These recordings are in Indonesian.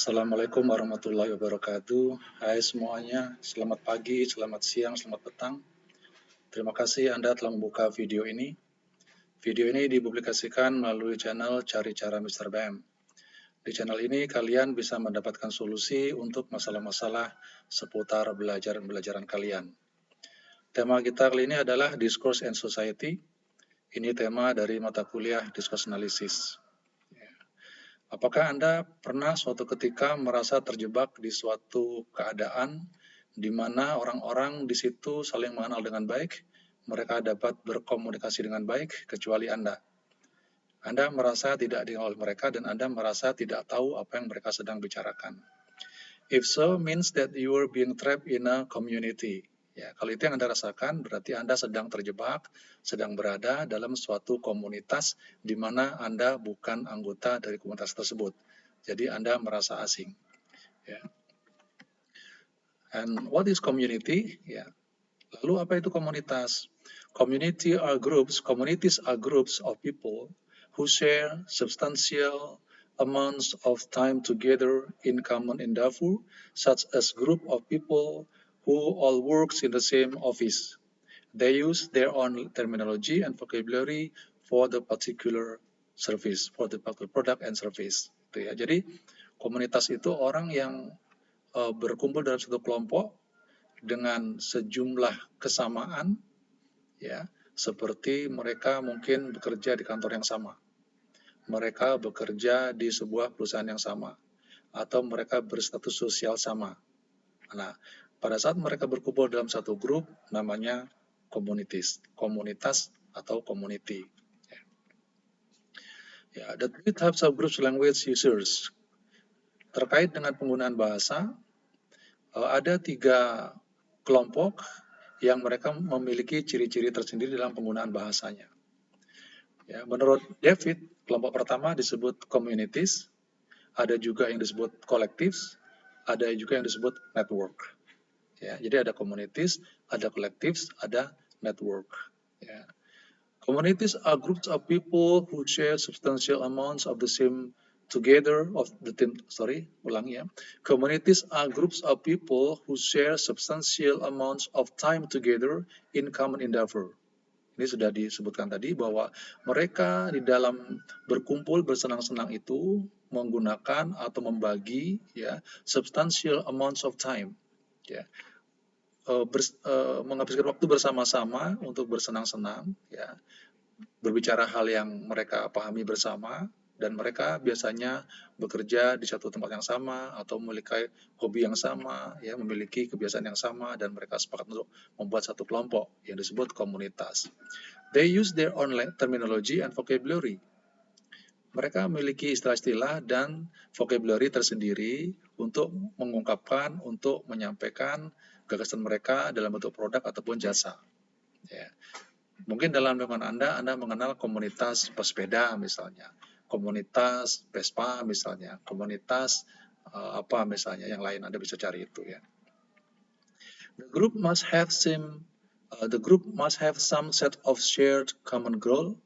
Assalamualaikum warahmatullahi wabarakatuh. Hai semuanya, selamat pagi, selamat siang, selamat petang. Terima kasih Anda telah membuka video ini. Video ini dipublikasikan melalui channel Cari Cara Mr. BM. Di channel ini kalian bisa mendapatkan solusi untuk masalah-masalah seputar belajaran kalian. Tema kita kali ini adalah Discourse and Society. Ini tema dari mata kuliah Discourse Analysis. Apakah Anda pernah suatu ketika merasa terjebak di suatu keadaan di mana orang-orang di situ saling mengenal dengan baik, mereka dapat berkomunikasi dengan baik, kecuali Anda? Anda merasa tidak dikenal oleh mereka dan Anda merasa tidak tahu apa yang mereka sedang bicarakan. If so, means that you are being trapped in a community. Ya, kalau itu yang Anda rasakan, berarti Anda sedang terjebak, sedang berada dalam suatu komunitas di mana Anda bukan anggota dari komunitas tersebut. Jadi Anda merasa asing. Ya. And what is community? Ya. Lalu apa itu komunitas? Communities are groups of people who share substantial amounts of time together in common endeavor, such as group of people who all works in the same office. They use their own terminology and vocabulary for the particular service, for the particular product and service. Itu ya. Jadi komunitas itu orang yang berkumpul dalam satu kelompok dengan sejumlah kesamaan, ya, seperti mereka mungkin bekerja di kantor yang sama, mereka bekerja di sebuah perusahaan yang sama, atau mereka berstatus sosial sama. Nah, pada saat mereka berkumpul dalam satu grup, namanya komunitas atau community. Ya, the three types of groups language users. Terkait dengan penggunaan bahasa, ada 3 kelompok yang mereka memiliki ciri-ciri tersendiri dalam penggunaan bahasanya. Ya, menurut David, kelompok pertama disebut communities, ada juga yang disebut collectives, ada juga yang disebut network. Ya, jadi ada communities, ada collectives, ada network. Ya. Communities are groups of people who share substantial amounts of the same Communities are groups of people who share substantial amounts of time together in common endeavor. Ini sudah disebutkan tadi bahwa mereka di dalam berkumpul bersenang-senang itu menggunakan atau membagi ya substantial amounts of time, ya, menghabiskan waktu bersama-sama untuk bersenang-senang, ya, berbicara hal yang mereka pahami bersama, dan mereka biasanya bekerja di satu tempat yang sama atau memiliki hobi yang sama, ya, memiliki kebiasaan yang sama, dan mereka sepakat untuk membuat satu kelompok yang disebut komunitas. They use their own terminology and vocabulary. Mereka memiliki istilah-istilah dan vocabulary tersendiri untuk mengungkapkan, untuk menyampaikan gagasan mereka dalam bentuk produk ataupun jasa. Ya. Mungkin dalam lingkungan Anda mengenal komunitas pesepeda misalnya, komunitas Vespa misalnya, komunitas apa misalnya yang lain, Anda bisa cari itu ya. The group must have some set of shared common goal,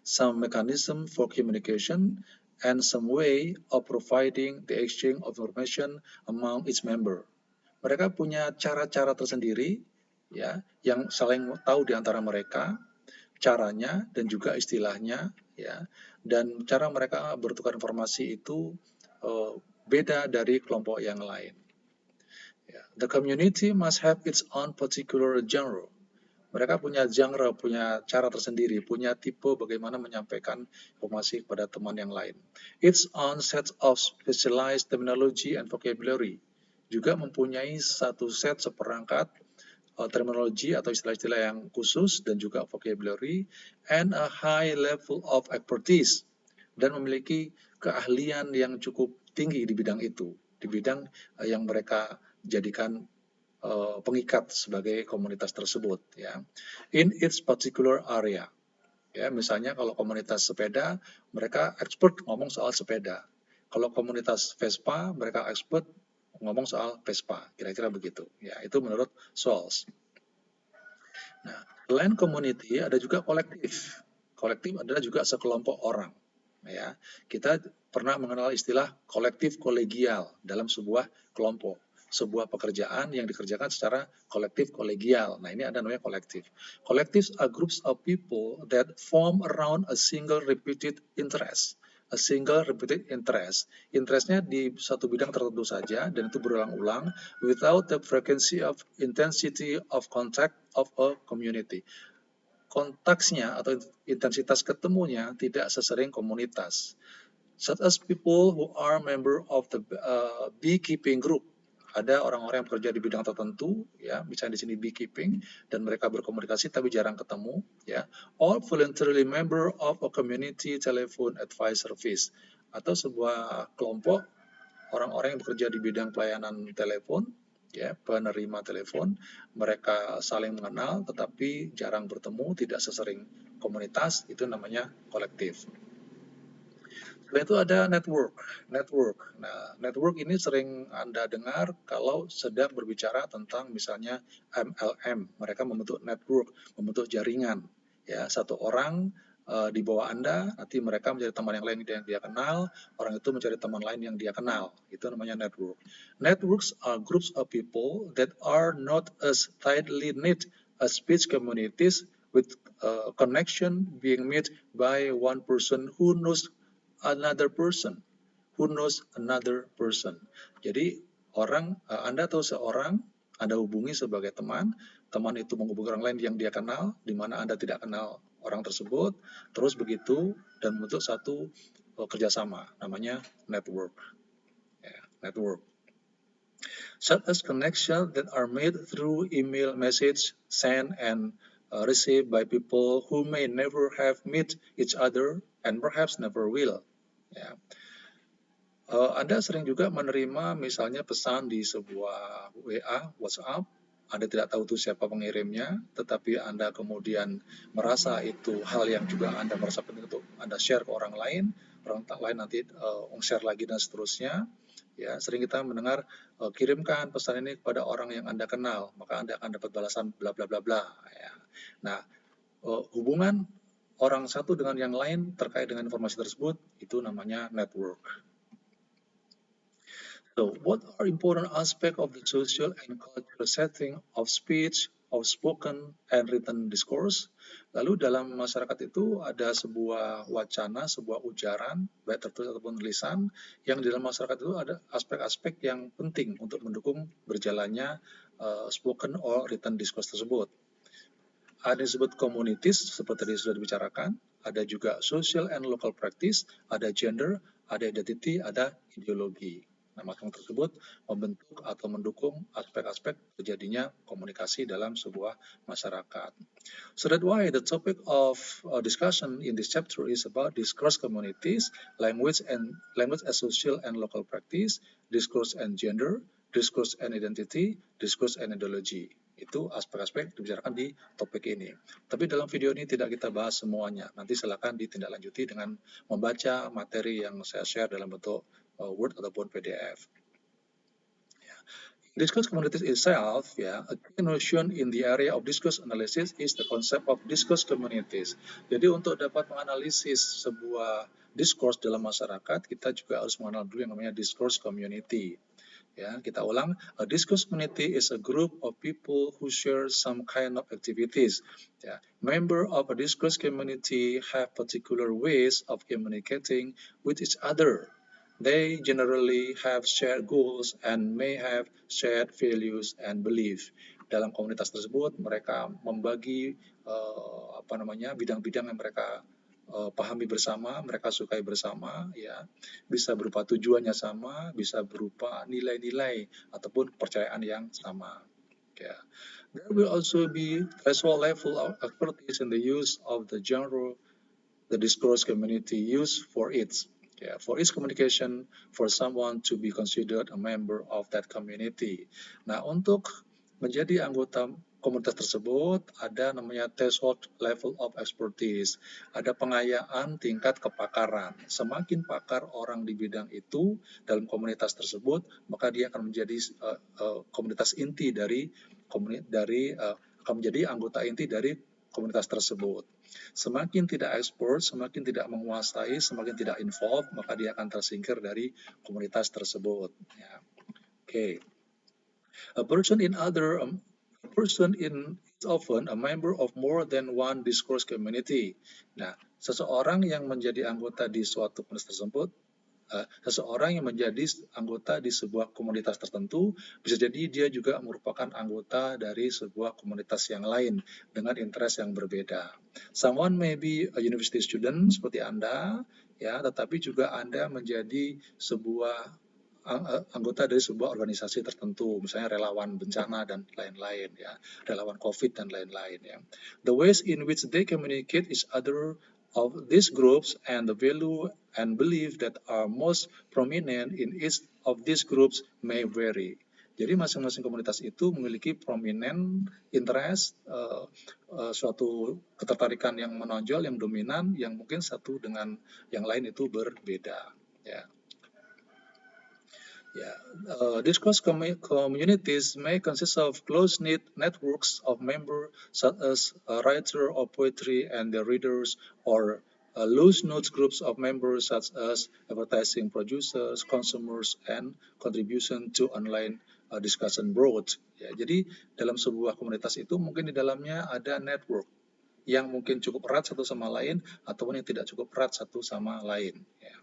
some mechanism for communication, and some way of providing the exchange of information among its member. Mereka punya cara-cara tersendiri, ya, yang saling tahu di antara mereka, caranya dan juga istilahnya, ya, dan cara mereka bertukar informasi itu beda dari kelompok yang lain. The community must have its own particular genre. Mereka punya genre, punya cara tersendiri, punya tipe bagaimana menyampaikan informasi kepada teman yang lain. Its own set of specialized terminology and vocabulary. Juga mempunyai satu set seperangkat terminologi atau istilah-istilah yang khusus dan juga vocabulary, and a high level of expertise, dan memiliki keahlian yang cukup tinggi di bidang itu, di bidang yang mereka jadikan pengikat sebagai komunitas tersebut, ya, in its particular area. Ya, misalnya kalau komunitas sepeda, mereka expert ngomong soal sepeda. Kalau komunitas Vespa, mereka expert ngomong soal Vespa, kira-kira begitu. Ya, itu menurut Swalls. Nah, selain community ada juga kolektif. Kolektif adalah juga sekelompok orang. Ya, kita pernah mengenal istilah kolektif kolegial dalam sebuah kelompok, sebuah pekerjaan yang dikerjakan secara kolektif kolegial. Nah, ini ada namanya kolektif. Collectives are groups of people that form around a single repeated interest. A single repeated interest. Interestnya di satu bidang tertentu saja dan itu berulang-ulang without the frequency of intensity of contact of a community. Kontaksnya atau intensitas ketemunya tidak sesering komunitas. Such as people who are member of the beekeeping group. Ada orang-orang yang bekerja di bidang tertentu, ya, misalnya di sini beekeeping, dan mereka berkomunikasi tapi jarang ketemu, ya. Or voluntarily member of a community telephone advice service, atau sebuah kelompok orang-orang yang bekerja di bidang pelayanan telepon, ya, penerima telepon, mereka saling mengenal tetapi jarang bertemu, tidak sesering komunitas, itu namanya kolektif. Selain itu ada network. Nah, network ini sering Anda dengar kalau sedang berbicara tentang misalnya MLM. Mereka membentuk network, membentuk jaringan. Ya, satu orang di bawah Anda, nanti mereka mencari teman yang lain yang dia kenal, orang itu mencari teman lain yang dia kenal. Itu namanya network. Networks are groups of people that are not as tightly knit as speech communities with connection being made by one person who knows another person. Jadi Anda tahu seorang, Anda hubungi sebagai teman itu menghubungi orang lain yang dia kenal, di mana Anda tidak kenal orang tersebut, terus begitu dan membentuk satu kerjasama, namanya network. Network. Such as connections that are made through email message sent and received by people who may never have met each other and perhaps never will. Ya. Anda sering juga menerima misalnya pesan di sebuah WA, WhatsApp, Anda tidak tahu itu siapa pengirimnya, tetapi Anda kemudian merasa itu hal yang juga Anda merasa penting untuk Anda share ke orang lain nanti share lagi dan seterusnya. Ya, sering kita mendengar kirimkan pesan ini kepada orang yang Anda kenal, maka Anda akan dapat balasan bla bla bla bla. Ya. Nah, hubungan orang satu dengan yang lain terkait dengan informasi tersebut itu namanya network. So, what are important aspects of the social and cultural setting of speech, of spoken and written discourse? Lalu dalam masyarakat itu ada sebuah wacana, sebuah ujaran, baik tertulis ataupun tulisan, yang di dalam masyarakat itu ada aspek-aspek yang penting untuk mendukung berjalannya spoken or written discourse tersebut. Ada yang disebut communities, seperti tadi sudah dibicarakan, ada juga social and local practice, ada gender, ada identity, ada ideologi. Nah, masing tersebut membentuk atau mendukung aspek-aspek terjadinya komunikasi dalam sebuah masyarakat. So that's why the topic of discussion in this chapter is about discourse communities, language as social and local practice, discourse and gender, discourse and identity, discourse and ideology. Itu aspek-aspek dibicarakan di topik ini. Tapi dalam video ini tidak kita bahas semuanya. Nanti silakan ditindaklanjuti dengan membaca materi yang saya share dalam bentuk Word ataupun PDF. Discourse communities itself, a key notion in the area of discourse analysis is the concept of discourse communities. Jadi untuk dapat menganalisis sebuah discourse dalam masyarakat, kita juga harus mengenal dulu yang namanya discourse community. Ya, kita ulang, a discourse community is a group of people who share some kind of activities. Yeah. Member of a discourse community have particular ways of communicating with each other. They generally have shared goals and may have shared values and beliefs. Dalam komunitas tersebut, mereka membagi bidang-bidang yang mereka pahami bersama, mereka sukai bersama, ya, bisa berupa tujuannya sama, bisa berupa nilai-nilai ataupun kepercayaan yang sama. Ya. There will also be threshold level of expertise in the use of the genre the discourse community use for it. For its communication, for someone to be considered a member of that community. Nah, untuk menjadi anggota komunitas tersebut ada namanya threshold level of expertise. Ada pengayaan tingkat kepakaran. Semakin pakar orang di bidang itu dalam komunitas tersebut, maka dia akan menjadi komunitas inti akan menjadi anggota inti dari komunitas tersebut. Semakin tidak expert, semakin tidak menguasai, semakin tidak involved, maka dia akan tersingkir dari komunitas tersebut. Ya. Okay. A person in is often a member of more than one discourse community. Nah, seseorang yang menjadi anggota di suatu komunitas tersebut, seseorang yang menjadi anggota di sebuah komunitas tertentu, bisa jadi dia juga merupakan anggota dari sebuah komunitas yang lain dengan interest yang berbeda. Someone may be a university student seperti Anda, ya, tetapi juga Anda menjadi sebuah anggota dari sebuah organisasi tertentu, misalnya relawan bencana dan lain-lain, ya, relawan COVID dan lain-lain, ya. The ways in which they communicate each other of these groups and the value and belief that are most prominent in each of these groups may vary. Jadi masing-masing komunitas itu memiliki prominent interest, suatu ketertarikan yang menonjol, yang dominan, yang mungkin satu dengan yang lain itu berbeda. Ya. Discourse communities may consist of close-knit networks of members, such as a writer of poetry and their readers, or loose-knit groups of members, such as advertising producers, consumers, and contribution to online discussion boards. Ya, jadi dalam sebuah komunitas itu mungkin di dalamnya ada network yang mungkin cukup erat satu sama lain ataupun yang tidak cukup erat satu sama lain. Ya.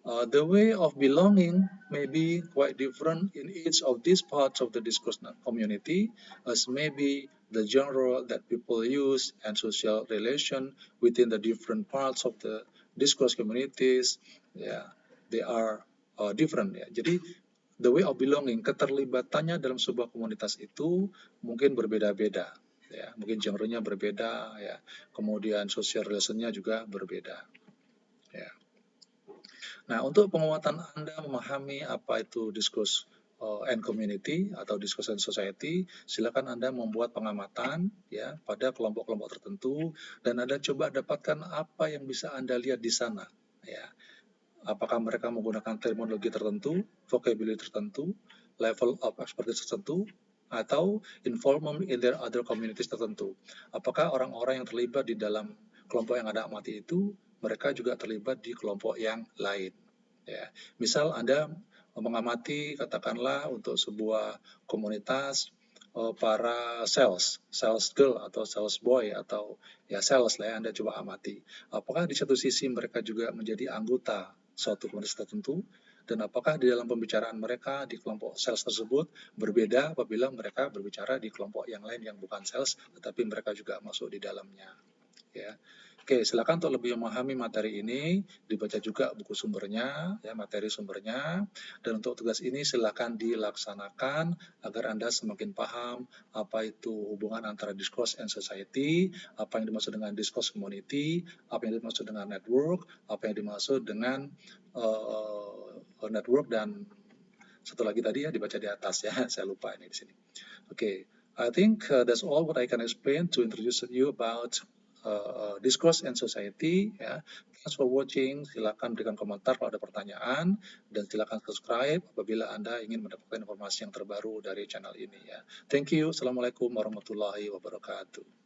The way of belonging may be quite different in each of these parts of the discourse community, as maybe the genre that people use and social relation within the different parts of the discourse communities, yeah, they are different. Ya. Jadi the way of belonging, keterlibatannya dalam sebuah komunitas itu mungkin berbeda-beda. Ya, mungkin genre-nya berbeda, ya. Kemudian social relation-nya juga berbeda. Ya. Nah, untuk penguatan Anda memahami apa itu discourse and community atau discourse and society, silakan Anda membuat pengamatan ya pada kelompok-kelompok tertentu dan Anda coba dapatkan apa yang bisa Anda lihat di sana ya. Apakah mereka menggunakan terminologi tertentu, vocabulary tertentu, level of expertise tertentu, atau involvement in their other communities tertentu. Apakah orang-orang yang terlibat di dalam kelompok yang Anda amati itu, mereka juga terlibat di kelompok yang lain. Ya. Misal Anda mengamati katakanlah untuk sebuah komunitas para sales girl atau sales boy atau ya sales lah ya, Anda coba amati. Apakah di satu sisi mereka juga menjadi anggota suatu komunitas tertentu dan apakah di dalam pembicaraan mereka di kelompok sales tersebut berbeda apabila mereka berbicara di kelompok yang lain yang bukan sales tetapi mereka juga masuk di dalamnya. Ya. Oke, silakan untuk lebih memahami materi ini, dibaca juga buku sumbernya, ya materi sumbernya, dan untuk tugas ini silakan dilaksanakan agar Anda semakin paham apa itu hubungan antara discourse and society, apa yang dimaksud dengan discourse community, apa yang dimaksud dengan network, apa yang dimaksud dengan network dan satu lagi tadi ya dibaca di atas ya, saya lupa ini di sini. Oke, I think that's all what I can explain to introduce you about discourse and society. Ya. Thanks for watching. Silakan berikan komentar kalau ada pertanyaan dan silakan subscribe apabila Anda ingin mendapatkan informasi yang terbaru dari channel ini. Ya. Thank you. Assalamualaikum warahmatullahi wabarakatuh.